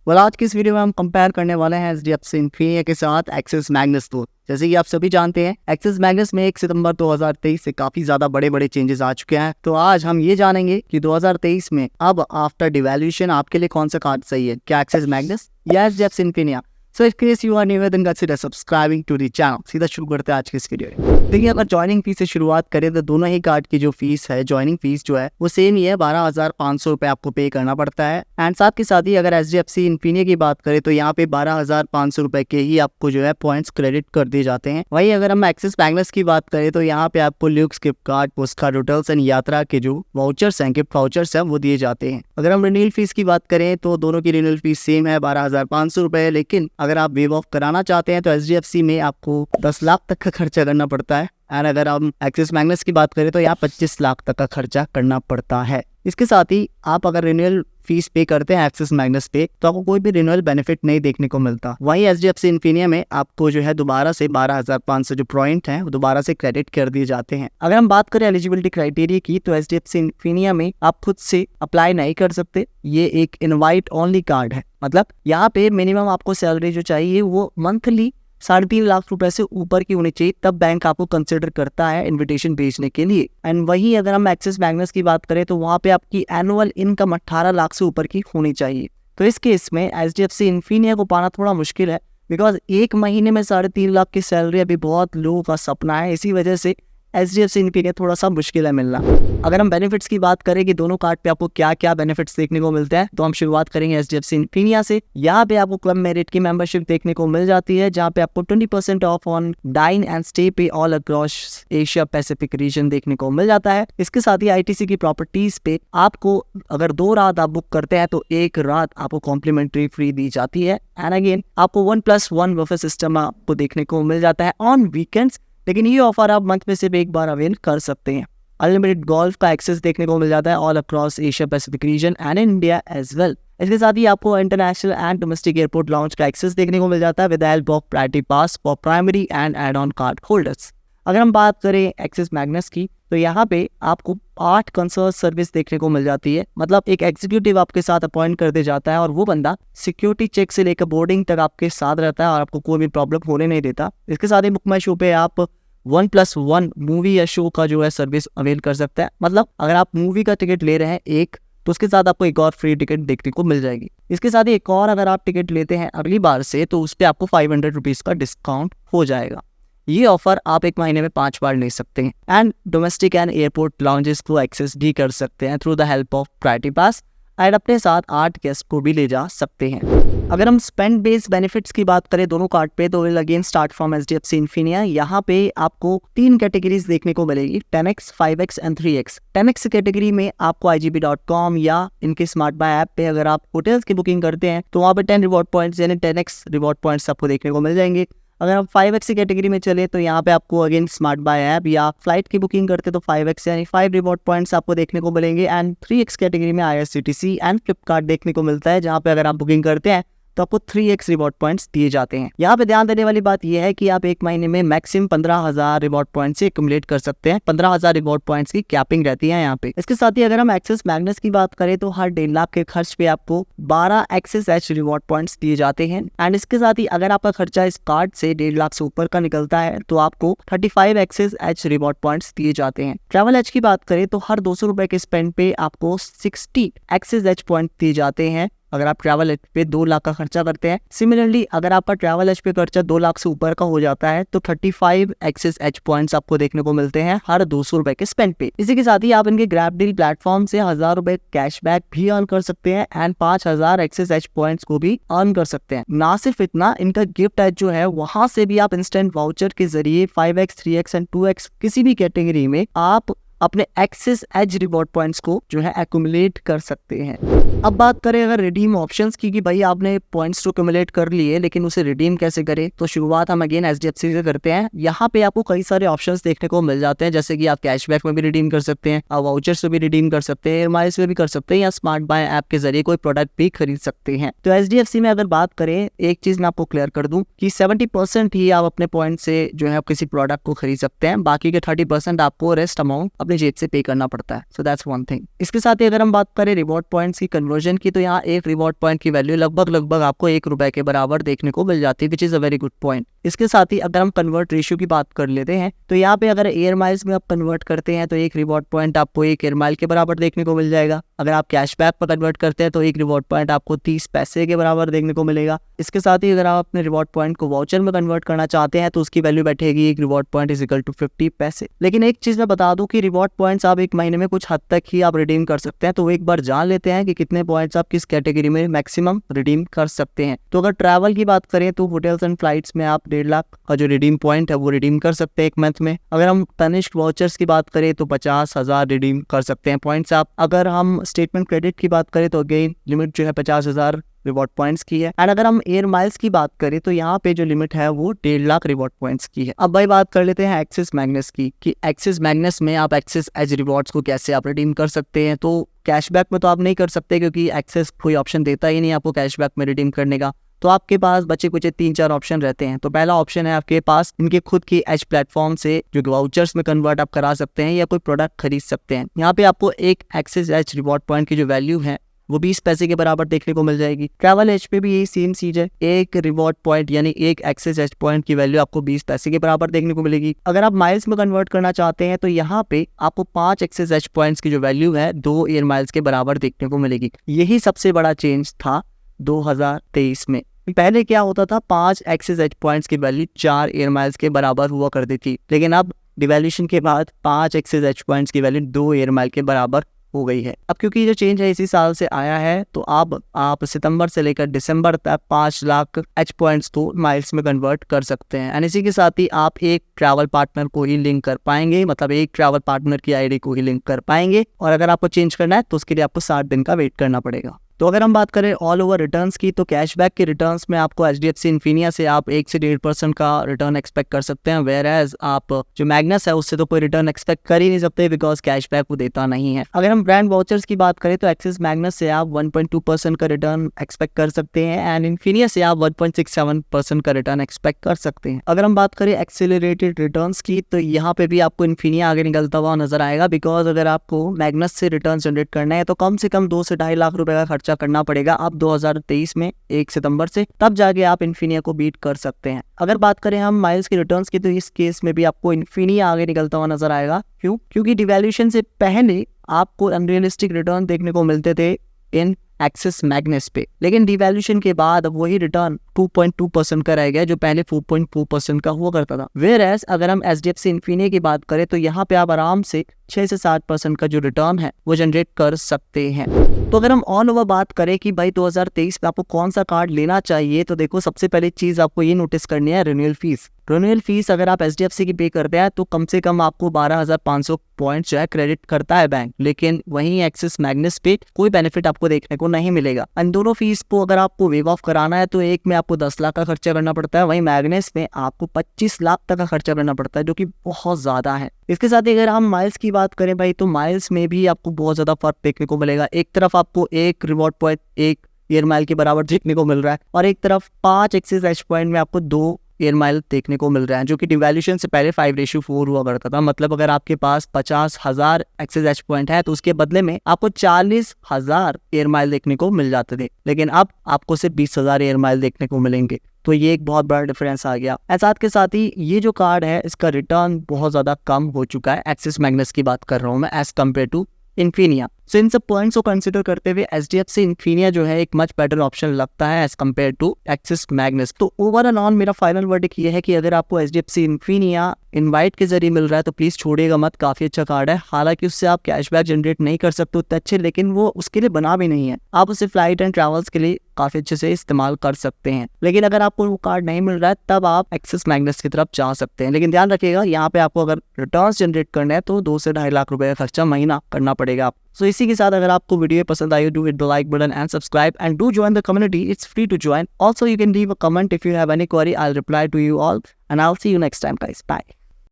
आज की इस वीडियो में हम कंपेयर करने वाले हैं एचडीएफसी इन्फिनिया के साथ एक्सिस मैग्नस को। जैसे कि आप सभी जानते हैं, एक्सिस मैग्नस में 1 सितंबर 2023 से काफी ज्यादा बड़े बड़े चेंजेस आ चुके हैं। तो आज हम ये जानेंगे कि 2023 में अब आफ्टर डिवैल्यूएशन आपके लिए कौन सा कार्ड सही है, क्या एक्सिस मैग्नस या HDFC Infinia. So in case you are new, then consider subscribing to the channel। सीधा शुरू करते हैं आज की इस वीडियो। देखिए, अगर ज्वाइनिंग फीस से शुरुआत करें तो दोनों ही कार्ड की जो फीस है, ज्वाइनिंग फीस जो है वो सेम ही है, 12,500 रुपए आपको पे करना पड़ता है। एंड साथ के साथ ही अगर एचडीएफसी इन्फिनिया की बात करें तो यहाँ पे 12,500 रुपए के ही आपको जो है पॉइंट्स क्रेडिट कर दिए जाते हैं। वहीं अगर हम एक्सिस मैग्नस की बात करें तो यहाँ पे आपको Luke's gift card, post card, hotels and यात्रा के जो वाउचर्स हैं, गिफ्ट वाउचर्स हैं, वो दिए जाते हैं। अगर हम रिन्यूअल फीस की बात करें तो दोनों की रिन्यूअल फीस सेम है, 12,500 रुपए। लेकिन अगर आप वेव ऑफ कराना चाहते हैं तो एचडीएफसी में आपको 10 लाख तक का खर्चा करना पड़ता है। एंड अगर हम एक्सिस मैग्नस की बात करें तो यहाँ 25 लाख तक का खर्चा करना पड़ता है। इसके साथ ही आप अगर रिन्यूअल फीस पे करते हैं एक्सिस मैग्नस पे तो आपको कोई भी रिन्यूअल बेनिफिट नहीं देखने को मिलता। वहीं एचडीएफसी इन्फिनिया में आपको जो है दोबारा से 12,500 जो पॉइंट हैं वो दोबारा से क्रेडिट कर दिए जाते हैं। अगर हम बात करें एलिजिबिलिटी क्राइटेरिया की तो एचडीएफसी इन्फिनिया में आप खुद से अप्लाई नहीं कर सकते। ये एक इनवाइट ओनली कार्ड है, मतलब यहाँ पे मिनिमम आपको सैलरी जो चाहिए वो मंथली 3.5 लाख रुपए से ऊपर की होनी चाहिए, तब बैंक आपको कंसिडर करता है इनविटेशन भेजने के लिए। एंड वही अगर हम एक्सिस मैग्नस की बात करें तो वहाँ पे आपकी एनुअल इनकम 18 लाख से ऊपर की होनी चाहिए। तो इस केस में एचडीएफसी इन्फिनिया को पाना थोड़ा मुश्किल है, बिकॉज एक महीने में 3.5 लाख की सैलरी अभी बहुत लोगों का सपना है। इसी वजह से एचडीएफसी इन्फिनिया थोड़ा सा मुश्किल है मिलना। अगर हम बेनिफिट्स की बात करें कि दोनों कार्ड पे आपको क्या क्या बेनिफिट्स देखने को मिलते हैं तो हम शुरुआत करेंगे एचडीएफसी इन्फिनिया से। यहाँ पे आपको क्लब मेरिट की मेंबरशिप देखने को मिल जाती है, जहाँ पे आपको 20% off on dine and stay पे all across Asia Pacific region देखने को मिल जाता है। इसके साथ ही आईटीसी की प्रॉपर्टीज पे आपको अगर 2 रात आप बुक करते हैं तो 1 रात आपको कॉम्प्लीमेंट्री फ्री दी जाती है। एंड अगेन आपको 1+1 बफे सिस्टम आपको देखने को मिल जाता है ऑन वीकेंड्स, लेकिन ये ऑफर आप मंथ में सिर्फ एक बार अवेल कर सकते हैं। अनलिमिटेड गोल्फ का एक्सेस देखने को मिल जाता है all across Asia Pacific region and India as well. इसके साथ ही आपको international and domestic airport lounge का एक्सेस देखने को मिल जाता है with help of priority pass for primary and add on card holders. अगर हम बात करें एक्सिस मैग्नस की तो यहाँ पे आपको 8 कंसर्ट सर्विस देखने को मिल जाती है, मतलब एक एग्जीक्यूटिव आपके साथ अपॉइंट कर दिया जाता है और वो बंदा सिक्योरिटी चेक से लेकर बोर्डिंग तक आपके साथ रहता है और आपको कोई भी प्रॉब्लम होने नहीं देता। इसके साथ ही बुक माई शो पे आप 1+1 मूवी या शो का जो है सर्विस अवेल कर सकता है, मतलब अगर आप मूवी का टिकट ले रहे हैं एक तो उसके साथ आपको एक और फ्री टिकट देखने को मिल जाएगी। इसके साथ ही एक और अगर आप टिकट लेते हैं अगली बार से तो उस पर आपको 500 रुपीज़ का डिस्काउंट हो जाएगा। ये ऑफर आप एक महीने में 5 बार ले सकते हैं। And domestic and airport lounges को एक्सेस भी कर सकते हैं through the help of priority pass and अपने साथ 8 गेस्ट को भी ले जा सकते हैं। अगर हम स्पेंड बेस्ड बेनिफिट्स की बात करें दोनों कार्ड पे तो will again start from HDFC Infinia. यहाँ पे आपको 3 कैटेगरीज देखने को मिलेगी, 10x, 5x and 3x। 10x category में आपको igb.com या इनके स्मार्ट बाय ऐप पे अगर आप होटल्स की बुकिंग करते हैं तो वहाँ पे 10 रिवॉर्ड पॉइंट्स यानी 10x रिवॉर्ड पॉइंट्स आपको देखने को मिल जाएंगे। अगर आप 5x की कैटेगरी में चले तो यहाँ पे आपको अगेन स्मार्ट बाय ऐप या फ्लाइट की बुकिंग करते तो 5x यानी 5 रिवॉर्ड पॉइंट्स आपको देखने को मिलेंगे। एंड 3x कैटेगरी में IRCTC एंड फ्लिपकार्ट देखने को मिलता है, जहाँ पे अगर आप बुकिंग करते हैं तो आपको 3x रिवॉर्ड पॉइंट्स दिए जाते हैं। यहाँ पे ध्यान देने वाली बात यह है कि आप एक महीने में मैक्सिमम 15,000 रिवॉर्ड पॉइंट्स से एक्युमुलेट कर सकते हैं। 15,000 रिवॉर्ड पॉइंट्स की कैपिंग रहती है यहाँ पे। इसके साथ ही अगर हम एक्सिस मैग्नस की बात करें तो हर 1.5 लाख के खर्च पे आपको 12 एक्सिस एच रिवॉर्ड पॉइंट्स दिए जाते हैं। एंड इसके साथ ही अगर आपका खर्चा इस कार्ड से 1.5 लाख से ऊपर का निकलता है तो आपको 35 एक्सिस एच रिवॉर्ड पॉइंट्स दिए जाते हैं। ट्रैवल एच की बात करें तो हर 200 रुपए के स्पेंड पे आपको 60 एक्सिस एच पॉइंट दिए जाते हैं अगर आप ट्रैवल एच पे 2 लाख का खर्चा करते हैं। सिमिलरली अगर आपका ट्रैवल एच पे खर्चा 2 लाख से ऊपर का हो जाता है तो 35 एक्सिस एच पॉइंट्स आपको देखने को मिलते हैं हर 200 रुपए के स्पेंड पे। इसी के साथ ही आप इनके ग्रैब डील प्लेटफॉर्म से 1000 रुपए कैशबैक भी अर्न कर सकते हैं एंड 5000 एक्सिस एच पॉइंट्स को भी अर्न कर सकते हैं। ना सिर्फ इतना, इनका गिफ्ट एच जो है वहां से भी आप इंस्टेंट वाउचर के जरिए 5x, 3x एंड 2x किसी भी कैटेगरी में आप अपने एक्सिस एज रिवॉर्ड पॉइंट्स को जो है एक्युमुलेट कर सकते हैं। अब बात करें अगर रिडीम ऑप्शंस की कि भाई आपने पॉइंट्स तो एक्युमुलेट कर लिए लेकिन उसे रिडीम कैसे करें, तो शुरुआत हम अगेन एचडीएफसी से करते हैं। यहाँ पे आपको कई सारे ऑप्शंस देखने को मिल जाते हैं, जैसे कि आप कैशबैक में भी रिडीम कर सकते हैं, आप वाउचर्स में भी रिडीम कर सकते हैं, EMIs में भी कर सकते हैं या स्मार्ट बाय ऐप के जरिए कोई प्रोडक्ट भी खरीद सकते हैं। तो एचडीएफसी में अगर बात करें, एक चीज मैं आपको क्लियर कर दूं कि 70% ही आप अपने पॉइंट से जो है किसी प्रोडक्ट को खरीद सकते हैं, बाकी के 30% आपको रेस्ट अमाउंट अपने जेब से पे करना पड़ता है। So that's one thing. इसके साथ ही अगर हम बात करें रिवॉर्ड पॉइंट्स की कन्वर्जन की, तो यहाँ एक रिवॉर्ड पॉइंट की वैल्यू लगभग आपको ₹1 के बराबर देखने को मिल जाती है, which is a very good point. इसके साथ ही अगर हम कन्वर्ट रेशियो की बात कर लेते हैं, तो यहाँ पे अगर एयर माइल्स में आप कन्वर्ट करते हैं तो एक रिवॉर्ड पॉइंट आपको 1 एयर माइल के बराबर देखने को मिल जाएगा। अगर आप कैशबैक पर कन्वर्ट करते हैं तो एक रिवॉर्ड पॉइंट आपको 30 पैसे के बराबर देखने को मिलेगा। इसके साथ ही अगर आप अपने रिवॉर्ड पॉइंट को वाउचर में कन्वर्ट करना चाहते हैं तो उसकी वैल्यू बैठेगी एक reward point is equal to 50 पैसे। लेकिन एक चीज मैं बता दूं कि रिवॉर्ड पॉइंट्स आप एक महीने में कुछ हद तक ही आप रिडीम कर सकते हैं, तो एक बार जान लेते हैं कि कितने पॉइंट्स आप किस कैटेगरी में मैक्सिमम रिडीम कर सकते हैं। तो अगर ट्रैवल की बात करें तो होटल्स एंड फ्लाइट्स में आप 1.5 लाख का जो रिडीम पॉइंट है वो रिडीम कर सकते हैं एक मंथ में। अगर हम तनिष्क वाउचर्स की बात करें तो 50,000 रिडीम कर सकते हैं पॉइंट्स आप। अगर हम स्टेटमेंट क्रेडिट की बात करें तो अगेन लिमिट जो है 50,000 रिवॉर्ड पॉइंट्स की है। एंड अगर हम एयर माइल्स की बात करें तो यहाँ पे जो लिमिट है वो 1.5 लाख रिवॉर्ड पॉइंट्स की है। अब भाई बात कर लेते हैं एक्सिस मैग्नेस की, कि एक्सिस मैग्नेस में आप एक्सिस एज रिवॉर्ड्स को कैसे आप रिडीम कर सकते हैं। तो कैशबैक में तो आप नहीं कर सकते क्योंकि एक्सिस कोई ऑप्शन देता ही नहीं आपको कैशबैक में रिडीम करने का। तो आपके पास बचे कुछ 3-4 ऑप्शन रहते हैं। तो पहला ऑप्शन है आपके पास इनके खुद की एज प्लेटफॉर्म से जो वाउचर्स में कन्वर्ट आप करा सकते हैं या कोई प्रोडक्ट खरीद सकते हैं। यहाँ पे आपको एक एक्सिस एज रिवॉर्ड पॉइंट की जो वैल्यू है वो 20 पैसे के बराबर देखने को मिल जाएगी। ट्रैवल एज पे भी यही सेम चीज है, एक रिवॉर्ड पॉइंट यानी एक एक्सिस एज पॉइंट की वैल्यू आपको 20 पैसे के बराबर देखने को मिलेगी। अगर आप माइल्स में कन्वर्ट करना चाहते हैं तो यहाँ पे आपको 5 एक्सिस एज पॉइंट्स की जो वैल्यू है 2 एयर माइल्स के बराबर देखने को मिलेगी। यही सबसे बड़ा चेंज था 2023 में। पहले क्या होता था, 5 एक्सिस एज पॉइंट्स की वैल्यू 4 एयर माइल्स के बराबर हुआ करती थी, लेकिन अब डिवैल्यूएशन के बाद 5 एक्सिस एज पॉइंट्स की वैल्यू 2 एयर माइल के बराबर हो गई है। अब क्योंकि जो चेंज है इसी साल से आया है तो अब आप सितंबर से लेकर दिसंबर तक 5 लाख एच पॉइंट्स को माइल्स में कन्वर्ट कर सकते हैं। एंड इसी के साथ ही आप एक ट्रैवल पार्टनर को ही लिंक कर पाएंगे, मतलब एक ट्रैवल पार्टनर की आईडी को ही लिंक कर पाएंगे। और अगर आपको चेंज करना है तो उसके लिए आपको 60 दिन का वेट करना पड़ेगा। तो अगर हम बात करें ऑल ओवर रिटर्न्स की, तो कैशबैक के रिटर्न्स में आपको HDFC इन्फिनिया से आप 1 से 1.5% का रिटर्न एक्सपेक्ट कर सकते हैं, वेयर एज आप जो मैग्नस है उससे तो कोई रिटर्न एक्सपेक्ट कर ही नहीं सकते बिकॉज कैशबैक वो देता नहीं है। अगर हम ब्रांड वाउचर्स की बात करें तो एक्सिस मैग्नस से आप 1.2% का रिटर्न एक्सपेक्ट कर सकते हैं एंड इन्फिनिया से आप 1.67% का रिटर्न एक्सपेक्ट कर सकते हैं। अगर हम बात करें एक्सेलरेटेड रिटर्न्स की, तो यहाँ पे भी आपको इन्फिनिया आगे निकलता हुआ नजर आएगा बिकॉज अगर आपको मैग्नस से रिटर्न जनरेट करना है तो कम से कम 2 से 2.5 लाख रुपए का खर्चा करना पड़ेगा अब 2023 में 1 सितंबर से, तब जाके आप इन्फिनिया को बीट कर सकते हैं। अगर बात करें हम माइल्स के रिटर्न्स की, तो इस केस में भी आपको इन्फिनिया आगे निकलता हुआ नजर आएगा। क्यों? क्योंकि डिवैल्यूएशन से पहले आपको अनरियलिस्टिक रिटर्न देखने को मिलते थे इन एक्सिस मैग्नेस पे, लेकिन डिवैल्यूएशन के बाद अब वही रिटर्न 2.2% का रह गया जो पहले 4.4% का हुआ करता था। वेयर एज अगर हम HDFC इन्फिनिया की बात करें तो यहाँ पे आप आराम से 6 से 7% का जो रिटर्न है वो जनरेट कर सकते हैं। तो अगर हम ऑल ओवर बात करें कि भाई 2023 में आपको कौन सा कार्ड लेना चाहिए, तो देखो सबसे पहली चीज आपको ये नोटिस करनी है रिन्यूअल फीस। रिन्यूअल फीस अगर आप HDFC की पे करते हैं तो कम से कम आपको 12,500 पॉइंट जो है क्रेडिट करता है बैंक, लेकिन वहीं एक्सिस मैग्नेस पे कोई बेनिफिट आपको देखने को नहीं मिलेगा। इन दोनों फीस को अगर आपको वेव ऑफ कराना है तो एक में आपको 10 लाख का खर्चा करना पड़ता है, वहीं मैग्नेस में आपको 25 लाख तक का खर्चा करना पड़ता है जो कि बहुत ज्यादा है। इसके साथ ही अगर हम माइल्स की बात करें भाई, तो माइल्स में भी आपको बहुत ज्यादा फर्क देखने को मिलेगा। एक तरफ आपको एक रिवॉर्ड पॉइंट 1 एयर माइल के बराबर देखने को मिल रहा है और एक तरफ 5 एक्सिस एज पॉइंट में आपको 2 एयर माइल देखने को मिल रहा है, जो कि डिवैल्यूएशन से पहले 5:4 हुआ करता था। मतलब अगर आपके पास 50,000 एक्सिस एज पॉइंट है तो उसके बदले में आपको 40,000 एयर माइल देखने को मिल जाते थे, लेकिन अब आपको सिर्फ 20,000 एयर माइल देखने को मिलेंगे। तो ये एक बहुत बड़ा डिफरेंस आ गया। साथ के साथ ही ये जो कार्ड है इसका रिटर्न बहुत ज्यादा कम हो चुका है। एक्सिस मैग्नेस की बात कर रहा हूँ मैं एज कम्पेयर टू इन्फिनिया। सो इन सब पॉइंट्स को कंसिडर करते हुए HDFC इन्फिनिया जो है एक मच बेटर ऑप्शन लगता है as compare to Axis Magnus. तो ओवरऑल ऑन मेरा फाइनल वर्डिक्ट ये है कि अगर आपको HDFC इन्फिनिया इनवाइट के जरिए मिल रहा है तो प्लीज छोड़िएगा मत, काफी अच्छा कार्ड है। हालांकि उससे आप कैशबैक जनरेट नहीं कर सकते उतने अच्छे, लेकिन वो उसके लिए बना भी नहीं है। आप उसे फ्लाइट एंड ट्रैवल्स के लिए काफी अच्छे से इस्तेमाल कर सकते हैं। लेकिन अगर आपको वो कार्ड नहीं मिल रहा है तब आप एक्सिस मैग्नेस की तरफ जा सकते हैं। लेकिन ध्यान रखिएगा यहाँ पे आपको अगर रिटर्न जनरेट करना है तो 2 से 2.5 लाख रुपए का खर्चा महीना करना पड़ेगा आप। सो इसी के साथ अगर आपको वीडियो पसंद आई, do hit the like button and subscribe and do join the community. It's free to join. Also, you can leave a comment if you have any query. I'll reply to you all and I'll see you next time, guys. Bye.